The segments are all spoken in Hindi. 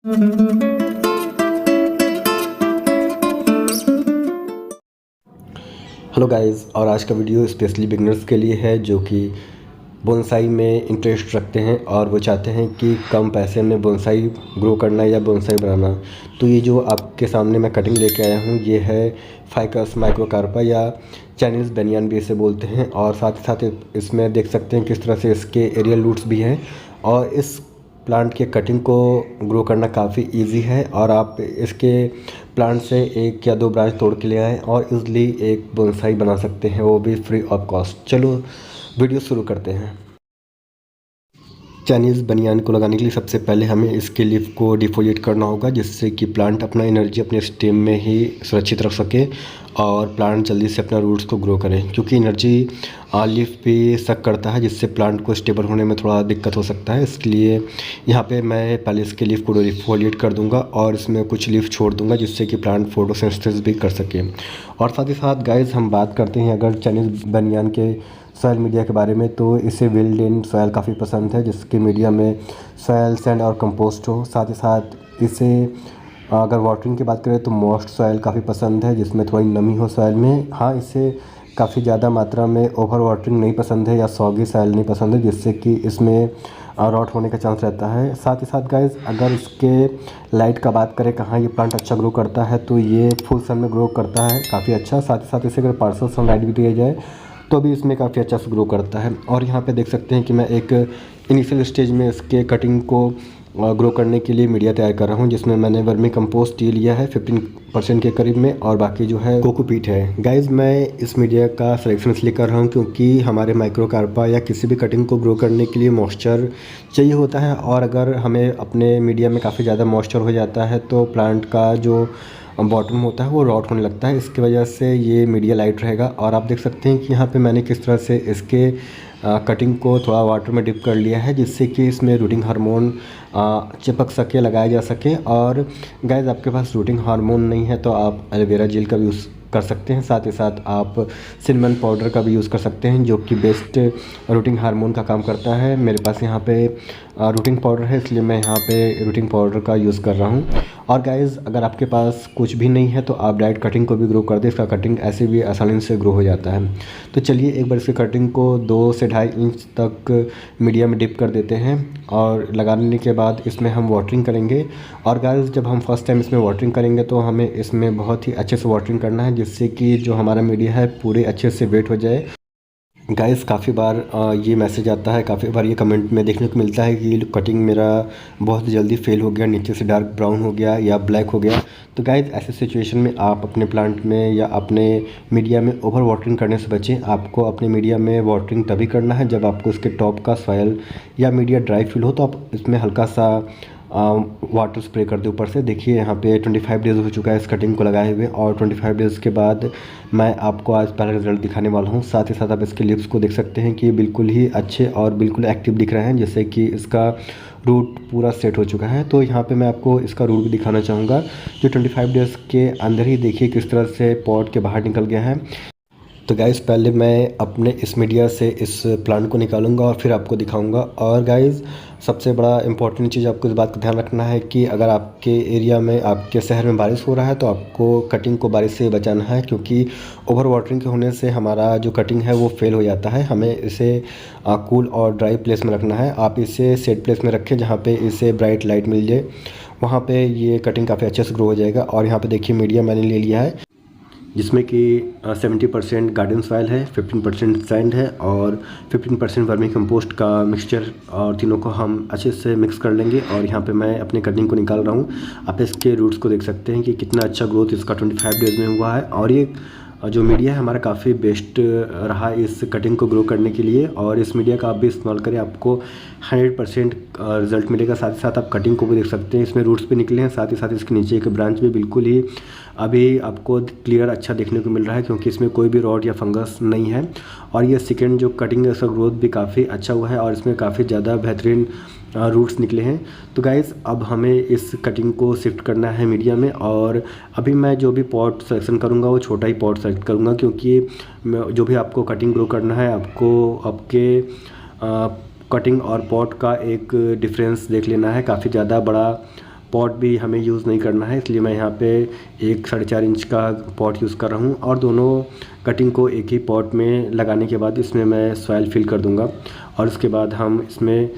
हेलो गाइस, और आज का वीडियो स्पेशली बिगनर्स के लिए है जो कि बोनसाई में इंटरेस्ट रखते हैं और वो चाहते हैं कि कम पैसे में बोनसाई ग्रो करना या बोनसाई बनाना। तो ये जो आपके सामने मैं कटिंग लेके आया हूँ ये है फाइकस माइक्रोकार्पा या चाइनीज़ बनियान भी इसे बोलते हैं। और साथ ही साथ इसमें देख सकते हैं किस तरह से इसके एरियल रूट्स भी हैं और इस प्लांट के कटिंग को ग्रो करना काफ़ी इजी है। और आप इसके प्लांट से एक या दो ब्रांच तोड़ के ले आएँ और इजली एक बोनसाई बना सकते हैं, वो भी फ्री ऑफ कॉस्ट। चलो वीडियो शुरू करते हैं। चाइनीज़ बनियान को लगाने के लिए सबसे पहले हमें इसके लीफ को डिफोलिएट करना होगा, जिससे कि प्लांट अपना एनर्जी अपने स्टेम में ही सुरक्षित रख सके और प्लांट जल्दी से अपना रूट्स को ग्रो करें। क्योंकि एनर्जी लीफ भी सक करता है, जिससे प्लांट को स्टेबल होने में थोड़ा दिक्कत हो सकता है। इसलिए यहाँ पे मैं पहले इसके लीफ को डिफोलिएट कर दूँगा और इसमें कुछ लीफ छोड़ दूँगा, जिससे कि प्लांट फोटोसिंथेसिस भी कर सके। और साथ ही साथ गाइस हम बात करते हैं अगर चाइनीज़ बनियान के सॉयल मीडिया के बारे में, तो इसे विल्ड इन सॉयल काफ़ी पसंद है, जिसके मीडिया में सॉयल सैंड और कंपोस्ट हो। साथ ही साथ इसे अगर वाटरिंग की बात करें तो मॉइस्ट सॉयल काफ़ी पसंद है, जिसमें थोड़ी नमी हो सॉयल में। हाँ, इसे काफ़ी ज़्यादा मात्रा में ओवर वाटरिंग नहीं पसंद है या सॉगी सॉयल नहीं पसंद है, जिससे कि इसमें रॉट होने का चांस रहता है। साथ ही साथ गाइस अगर इसके लाइट का बात करें कहाँ ये प्लांट अच्छा ग्रो करता है, तो ये फुल सन में ग्रो करता है काफ़ी अच्छा। साथ ही साथ इसे अगर पार्शियल सनलाइट भी दिया जाए तो भी इसमें काफ़ी अच्छा से ग्रो करता है। और यहाँ पे देख सकते हैं कि मैं एक इनिशियल स्टेज में इसके कटिंग को ग्रो करने के लिए मीडिया तैयार कर रहा हूँ, जिसमें मैंने वर्मी कंपोस्ट ये लिया है 15% के करीब में, और बाकी जो है कोकोपीट है। गाइज मैं इस मीडिया का सिलेक्शन इसलिए कर रहा हूँ क्योंकि हमारे माइक्रोकार्पा या किसी भी कटिंग को ग्रो करने के लिए मॉइस्चर चाहिए होता है। और अगर हमें अपने मीडिया में काफ़ी ज़्यादा मॉइस्चर हो जाता है तो प्लांट का जो बॉटम होता है वो रॉट होने लगता है। इसकी वजह से ये मीडिया लाइट रहेगा। और आप देख सकते हैं कि यहाँ पे मैंने किस तरह से इसके कटिंग को थोड़ा वाटर में डिप कर लिया है, जिससे कि इसमें रूटिंग हार्मोन चिपक सके, लगाया जा सके। और गाइस आपके पास रूटिंग हार्मोन नहीं है तो आप एलोवेरा जेल का भी यूज़ कर सकते हैं। साथ ही साथ आप सिनेमन पाउडर का भी यूज़ कर सकते हैं, जो कि बेस्ट रूटिंग हार्मोन का काम करता है। मेरे पास यहाँ पे रूटिंग पाउडर है, इसलिए मैं यहाँ पे रूटिंग पाउडर का यूज़ कर रहा हूँ। और गाइज़ अगर आपके पास कुछ भी नहीं है तो आप डायरेक्ट कटिंग को भी ग्रो कर दें, इसका कटिंग ऐसे भी आसानी से ग्रो हो जाता है। तो चलिए एक बार इसकी कटिंग को 2 से 2.5 इंच तक मीडिया में डिप कर देते हैं और लगाने के बाद इसमें हम वाटरिंग करेंगे। और गाइज़ जब हम फर्स्ट टाइम इसमें वाटरिंग करेंगे तो हमें इसमें बहुत ही अच्छे से वाटरिंग करना है, जिससे कि जो हमारा मीडिया है पूरे अच्छे से वेट हो जाए। गाइस काफ़ी बार ये मैसेज आता है, काफ़ी बार ये कमेंट में देखने को मिलता है कि कटिंग मेरा बहुत जल्दी फेल हो गया, नीचे से डार्क ब्राउन हो गया या ब्लैक हो गया। तो गाइस ऐसे सिचुएशन में आप अपने प्लांट में या अपने मीडिया में ओवर वाटरिंग करने से बचें। आपको अपने मीडिया में वाटरिंग तभी करना है जब आपको इसके टॉप का सॉयल या मीडिया ड्राई फील हो, तो आप इसमें हल्का सा वाटर स्प्रे कर दे ऊपर से। देखिए यहाँ पे 25 डेज़ हो चुका है इस कटिंग को लगाए हुए, और 25 डेज़ के बाद मैं आपको आज पहला रिजल्ट दिखाने वाला हूँ। साथ ही साथ आप इसके लिप्स को देख सकते हैं कि बिल्कुल ही अच्छे और बिल्कुल एक्टिव दिख रहे हैं, जैसे कि इसका रूट पूरा सेट हो चुका है। तो यहाँ पे मैं आपको इसका रूट भी दिखाना चाहूँगा, जो 25 डेज़ के अंदर ही देखिए किस तरह से पॉट के बाहर निकल गया है। तो गाइज़ पहले मैं अपने इस मीडिया से इस प्लांट को निकालूंगा और फिर आपको दिखाऊंगा। और गाइज़ सबसे बड़ा इम्पॉर्टेंट चीज़ आपको इस बात का ध्यान रखना है कि अगर आपके एरिया में, आपके शहर में बारिश हो रहा है तो आपको कटिंग को बारिश से बचाना है, क्योंकि ओवर वाटरिंग के होने से हमारा जो कटिंग है वो फेल हो जाता है। हमें इसे कूल और ड्राई प्लेस में रखना है। आप इसे सेट प्लेस में रखें जहाँ पे इसे ब्राइट लाइट मिल जाए, वहाँ पे ये कटिंग काफ़ी अच्छे से ग्रो हो जाएगा। और यहाँ पे देखिए मीडिया मैंने ले लिया है, जिसमें कि 70% गार्डन सॉइल है, 15% सैंड है और 15% वर्मी कंपोस्ट का मिक्सचर, और तीनों को हम अच्छे से मिक्स कर लेंगे। और यहाँ पे मैं अपने कटिंग को निकाल रहा हूँ। आप इसके रूट्स को देख सकते हैं कि कितना अच्छा ग्रोथ इसका 25 डेज़ में हुआ है। और ये जो मीडिया है हमारा काफ़ी बेस्ट रहा इस कटिंग को ग्रो करने के लिए, और इस मीडिया का आप भी इस्तेमाल करें, आपको 100% रिजल्ट मिलेगा। साथ ही साथ आप कटिंग को भी देख सकते हैं, इसमें रूट्स भी निकले हैं। साथ ही साथ इसके नीचे एक ब्रांच भी बिल्कुल ही अभी आपको क्लियर अच्छा देखने को मिल रहा है, क्योंकि इसमें कोई भी रॉड या फंगस नहीं है। और ये सेकेंड जो कटिंग है उसका ग्रोथ भी काफ़ी अच्छा हुआ है और इसमें काफ़ी ज़्यादा बेहतरीन रूट्स निकले हैं। तो गाइज़ अब हमें इस कटिंग को शिफ्ट करना है मीडिया में। और अभी मैं जो भी पॉट सेलेक्शन करूँगा वो छोटा ही पॉट सेलेक्ट करूँगा, क्योंकि जो भी आपको कटिंग ग्रो करना है आपको आपके कटिंग और पॉट का एक डिफरेंस देख लेना है। काफ़ी ज़्यादा बड़ा पॉट भी हमें यूज़ नहीं करना है, इसलिए मैं यहाँ पे एक 4.5 इंच का पॉट यूज़ कर रहा हूँ। और दोनों कटिंग को एक ही पॉट में लगाने के बाद इसमें मैं सॉइल फिल कर दूँगा और उसके बाद हम इसमें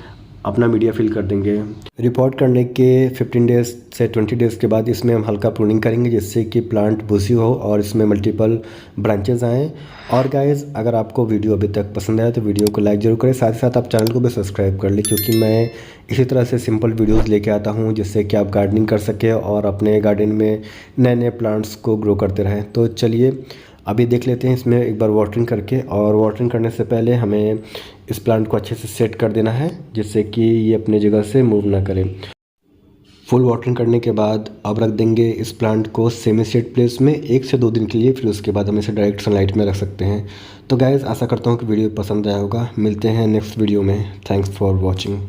अपना मीडिया फिल कर देंगे। रिपोर्ट करने के 15 डेज़ से 20 डेज़ के बाद इसमें हम हल्का प्रूनिंग करेंगे, जिससे कि प्लांट बूसी हो और इसमें मल्टीपल ब्रांचेस आएँ। और गाइज़, अगर आपको वीडियो अभी तक पसंद आया तो वीडियो को लाइक ज़रूर करें, साथ ही साथ आप चैनल को भी सब्सक्राइब कर लें, क्योंकि मैं इसी तरह से सिंपल वीडियोज़ लेके आता हूँ जिससे कि आप गार्डनिंग कर सकें और अपने गार्डन में नए नए प्लांट्स को ग्रो करते रहें। तो चलिए अभी देख लेते हैं इसमें एक बार वाटरिंग करके। और वाटरिंग करने से पहले हमें इस प्लांट को अच्छे से सेट कर देना है, जिससे कि ये अपने जगह से मूव ना करे। फुल वाटरिंग करने के बाद अब रख देंगे इस प्लांट को सेमी शेड प्लेस में 1 से 2 दिन के लिए, फिर उसके बाद हम इसे डायरेक्ट सनलाइट में रख सकते हैं। तो गाइज़, आशा करता हूँ कि वीडियो पसंद आया होगा। मिलते हैं नेक्स्ट वीडियो में। Thanks for watching.